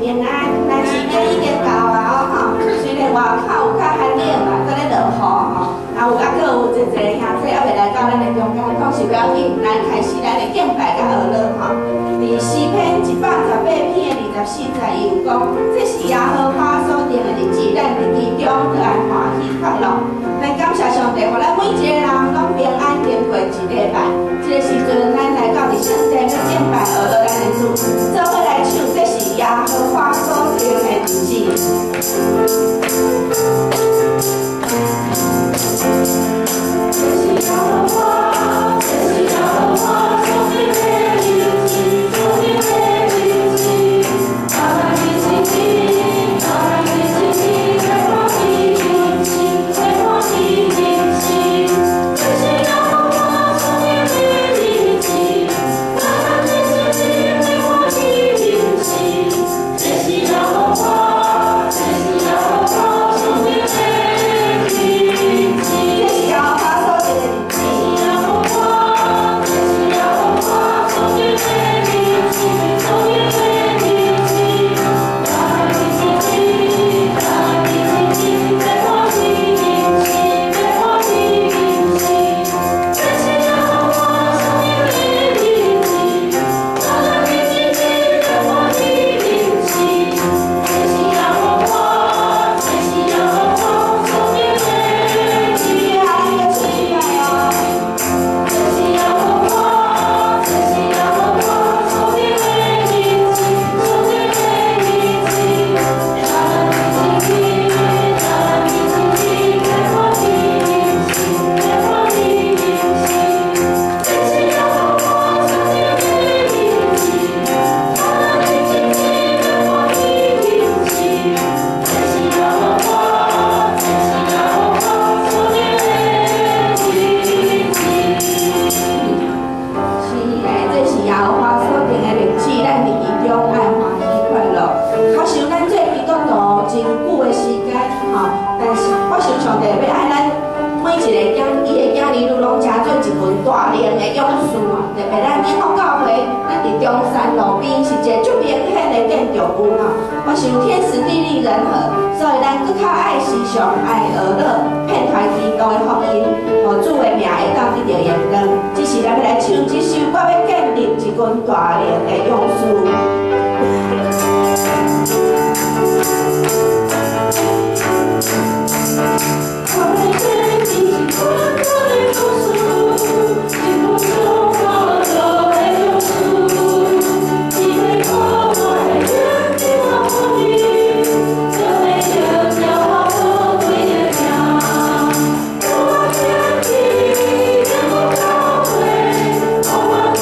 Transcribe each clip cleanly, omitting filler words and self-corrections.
平安。咱时间已经到啊吼，虽然外口有较寒冷啦，搁咧落雨吼，啊有搁有一个兄弟还未来到咱的中间，讲是不要紧，咱开始咱的敬拜甲学乐吼。伫诗篇118篇24节有讲，这是耶和华所定的日子，咱伫其中得爱欢喜快乐。咱感谢上帝，互咱每一个人拢平安经过一礼拜。这个时阵，咱来到伫圣殿要敬拜学乐咱的主，做伙来唱，这是耶和华所定的日子。这是耶和华，这是耶和华所定的日子，所定的日子。他来的日子，他来的日子，在我的日子，在我的日子。这是耶和华所定的日子，他来的日子，在我的日子。这是耶和华，这是耶和华所定的日子，这是耶和华所定的日子，这是耶和华，这是耶和华所定的日子，所定的日子。他来的日子，他来的日子，在我的日子，在我的日子。这是耶和华所定的日子，他来的日子，在我的日子。这是耶和华，这是耶和华所定的日子。哈利路亚！这是耶和华，这是耶和华所定的日子，所定的日子。他来的日子，他来的日子，在我的日子，在我的日子。这是耶和华所定的日子，他来的日子，在我的日子。这是耶和华，这是耶和华所定的日子。是的，这是耶和华所定的日子，咱伫其中爱欢喜快乐。假想咱做基督徒真久的时间吼，但是我想上帝要爱咱每一个伊的囝儿拢加做一份大量的勇士吼。特别咱基督教会，咱伫中山路边是一个足明显的建筑物吼。我想天时地利人和，所以咱搁较爱时常爱学乐，遍传基督的福音，互主的名会当得到荣光。只是咱要来唱这首，我要建立一群大量的勇士。我要建立一群大的勇士，一路中我都的勇士，因为我的眼睛我不离，这每天叫我不归的家。我天地天不高贵，我主你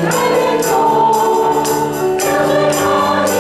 来领导，这是哪里？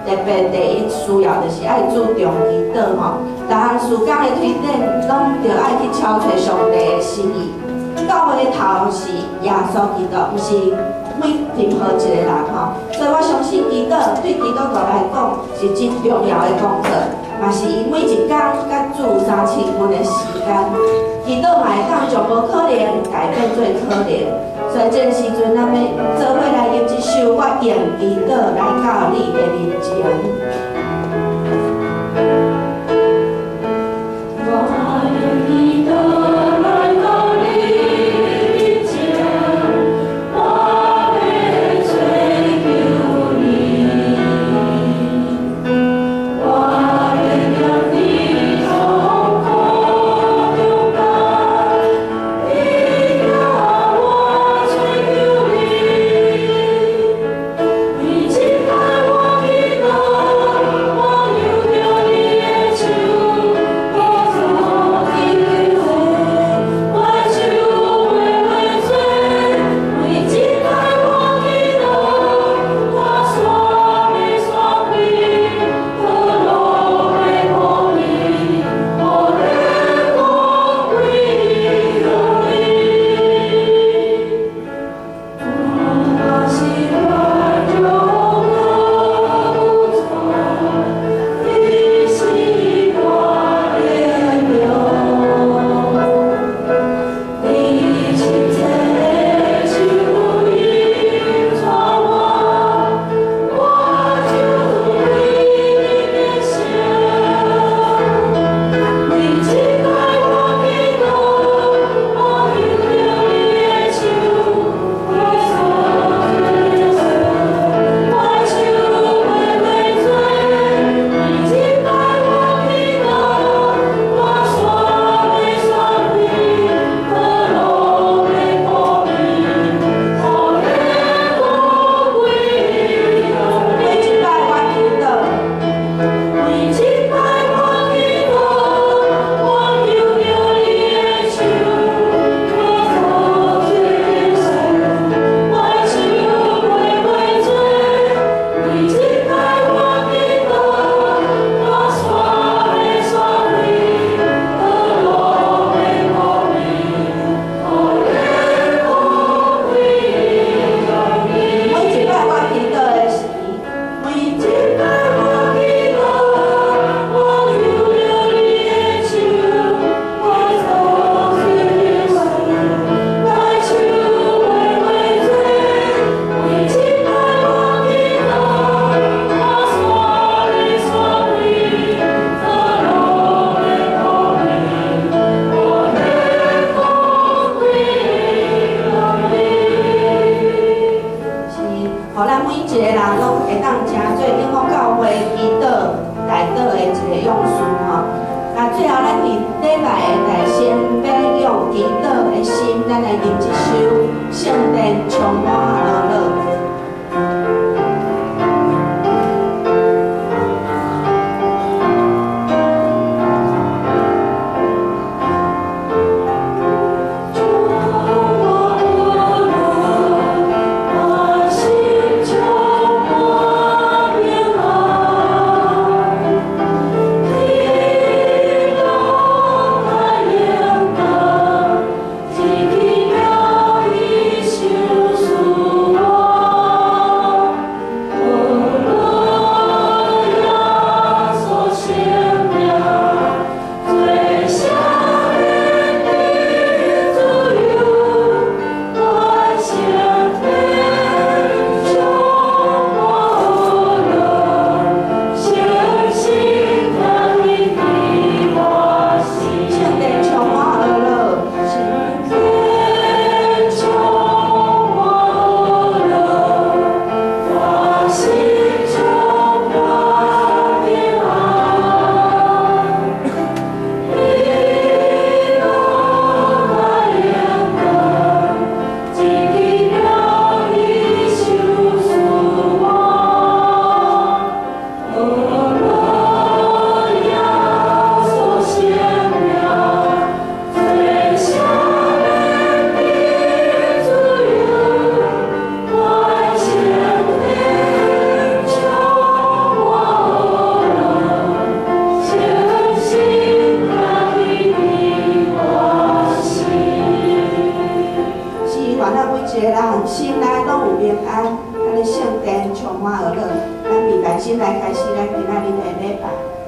特别第一需要就是爱注重祈祷吼，逐项事工的推展拢着爱去超找上帝的心意。教会的头是耶稣基督，毋是每任何一个人吼。所以我相信祈祷对基督徒来讲是真重要的工作，嘛是伊每一天甲主30分的时间。祈祷嘛会当从无可能改变做可能，所以这个时阵，咱要做伙来吟一首我用祈祷来到你的面前。心来开始咱今仔日的礼拜。